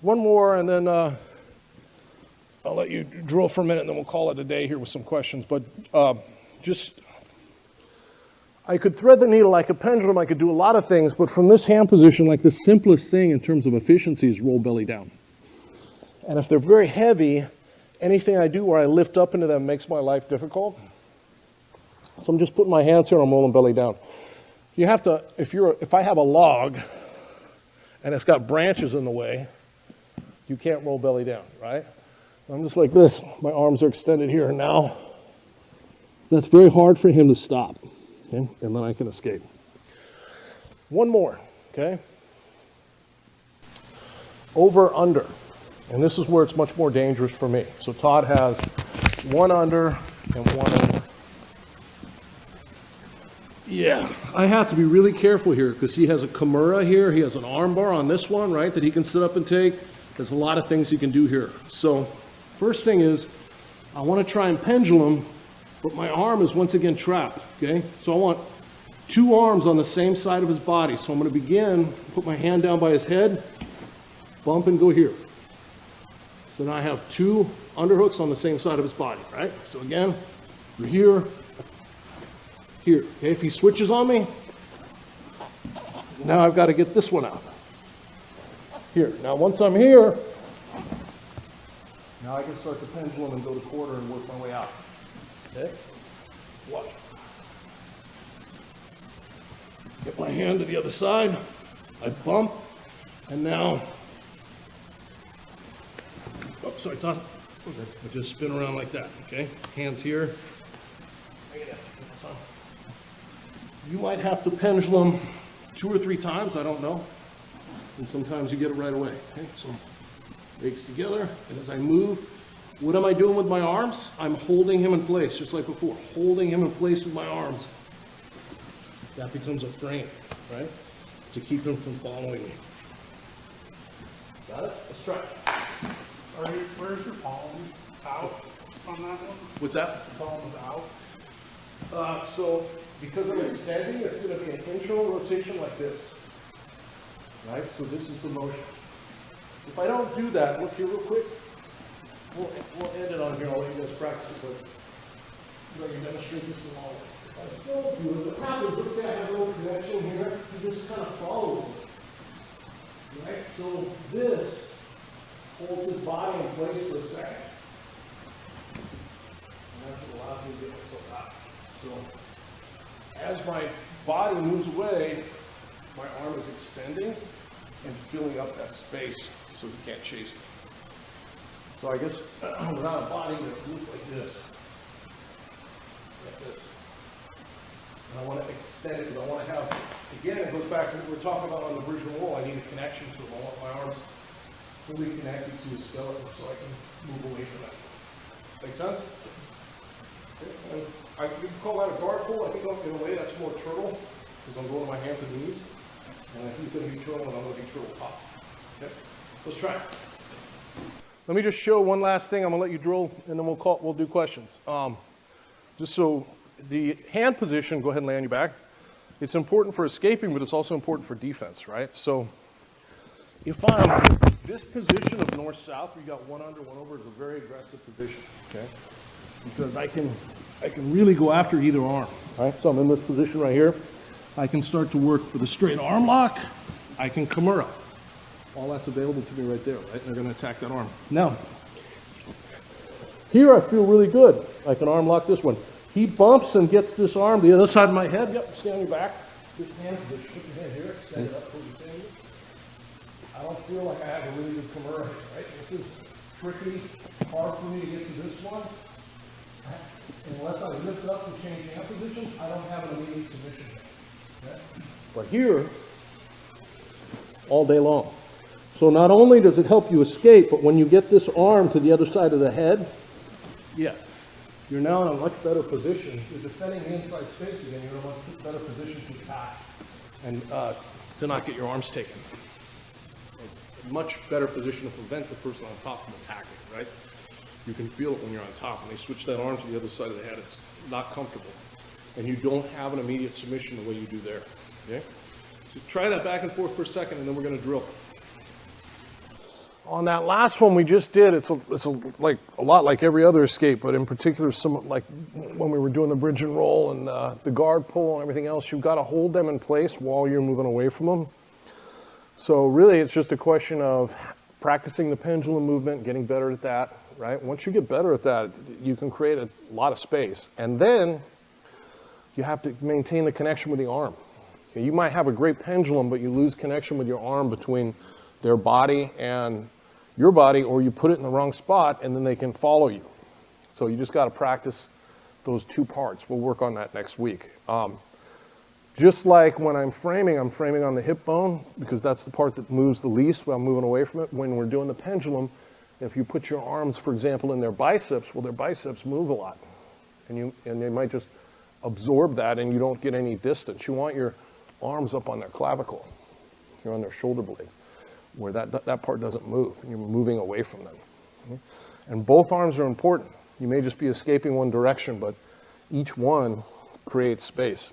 One more, and then I'll let you drill for a minute, and then we'll call it a day here with some questions. But I could thread the needle, I could pendulum, I could do a lot of things, but from this hand position, like the simplest thing in terms of efficiency is roll belly down. And if they're very heavy, anything I do where I lift up into them makes my life difficult. So I'm just putting my hands here and I'm rolling belly down. You have to, if I have a log and it's got branches in the way, you can't roll belly down, right? I'm just like this. My arms are extended here and now. That's very hard for him to stop, okay? And then I can escape. One more, okay? Over, under. And this is where it's much more dangerous for me. So Todd has one under and one over. Yeah, I have to be really careful here because he has a kimura here. He has an arm bar on this one, right, that he can sit up and take. There's a lot of things he can do here. So first thing is I want to try and pendulum, but my arm is once again trapped, okay? So I want two arms on the same side of his body. So I'm going to begin, put my hand down by his head, bump and go here. So now I have two underhooks on the same side of his body, right? So again, we're here, here. Okay, if he switches on me, now I've got to get this one out. Here. Now once I'm here, now I can start the pendulum and go to quarter and work my way out. Okay? Watch. Get my hand to the other side. I bump, and now, oh, sorry, Todd. Okay. I just spin around like that, okay? Hands here. You might have to pendulum 2 or 3 times, I don't know. And sometimes you get it right away, okay? So, legs together, and as I move, what am I doing with my arms? I'm holding him in place, just like before. Holding him in place with my arms. That becomes a frame, right? To keep him from following me. Got it? Let's try it. Where's your palm out on that one? What's that? The palm is out. So, because I'm extending, it's going to be an internal rotation like this. Right? So this is the motion. If I don't do that, look here real quick. We'll end it on here. I'll let you guys practice it, but you demonstrate this in all. If I still do it, what happens, let's say I have a little connection here, you just kind of follow me. Right? So this holds his body in place for a second. And that's what allows me to get myself out. So as my body moves away, my arm is extending and filling up that space so he can't chase me. So I guess without a body, it would look like this. Like this. And I want to extend it because I want to have, again, it goes back to what we're talking about on the bridge and roll. I need a connection to him. I want my arms fully connected to his skeleton so I can move away from that. Make sense? Okay. And you can call that a guard pull. I think in a way that's more turtle because I'm going my hands and knees. And he's going to be turtle and I'm going to be turtle top. Okay? Let's try it. Let me just show one last thing. I'm going to let you drill and then we'll do questions. Just so the hand position, go ahead and lay on your back. It's important for escaping, but it's also important for defense, right? So if I'm this position of north-south, you got one under, one over, is a very aggressive position, okay? Because I can really go after either arm, right? So I'm in this position right here. I can start to work for the straight arm lock. I can kimura. All that's available to me right there, right? They're going to attack that arm. Now, here I feel really good. I can arm lock this one. He bumps and gets this arm, the other side of my head. Yep, stay on your back. Just hand position. Put your hand here. Stand it up towards your finger. I don't feel like I have a really good kimura here, right? This is tricky, hard for me to get to this one. Unless I lift up and change hand position, I don't have an immediate submission here. Okay? But here, all day long. So not only does it help you escape, but when you get this arm to the other side of the head, yeah, you're now in a much better position. You're defending the inside space again. You're in a much better position to attack and to not get your arms taken. A much better position to prevent the person on top from attacking, right? You can feel it when you're on top. When they switch that arm to the other side of the head, it's not comfortable. And you don't have an immediate submission the way you do there, okay? So try that back and forth for a second, and then we're going to drill. On that last one we just did, it's like a lot like every other escape, but in particular, some like when we were doing the bridge and roll and the guard pull and everything else, you've got to hold them in place while you're moving away from them. So really, it's just a question of practicing the pendulum movement, getting better at that, right? Once you get better at that, you can create a lot of space, and then you have to maintain the connection with the arm. Okay, you might have a great pendulum, but you lose connection with your arm between their body and your body, or you put it in the wrong spot and then they can follow you. So you just got to practice those two parts. We'll work on that next week. Just like when I'm framing on the hip bone because that's the part that moves the least while moving away from it. When we're doing the pendulum, if you put your arms, for example, in their biceps, well, their biceps move a lot. And they might just absorb that and you don't get any distance. You want your arms up on their clavicle. You're on their shoulder blades, where that part doesn't move. You're moving away from them. Okay? And both arms are important. You may just be escaping one direction, but each one creates space.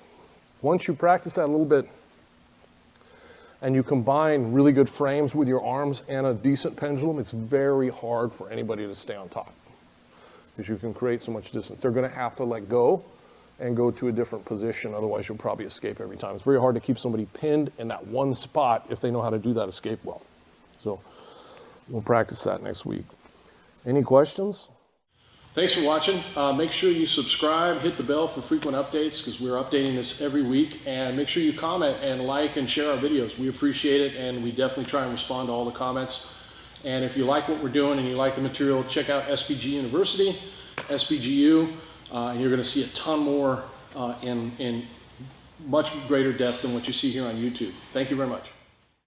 Once you practice that a little bit and you combine really good frames with your arms and a decent pendulum, it's very hard for anybody to stay on top because you can create so much distance. They're going to have to let go and go to a different position, otherwise you'll probably escape every time. It's very hard to keep somebody pinned in that one spot if they know how to do that escape well. So we'll practice that next week. Any questions? Thanks for watching. Make sure you subscribe, hit the bell for frequent updates because we're updating this every week, and make sure you comment and like and share our videos. We appreciate it, and we definitely try and respond to all the comments. And if you like what we're doing and you like the material, check out SBG University, SBGU, and you're going to see a ton more in much greater depth than what you see here on YouTube. Thank you very much.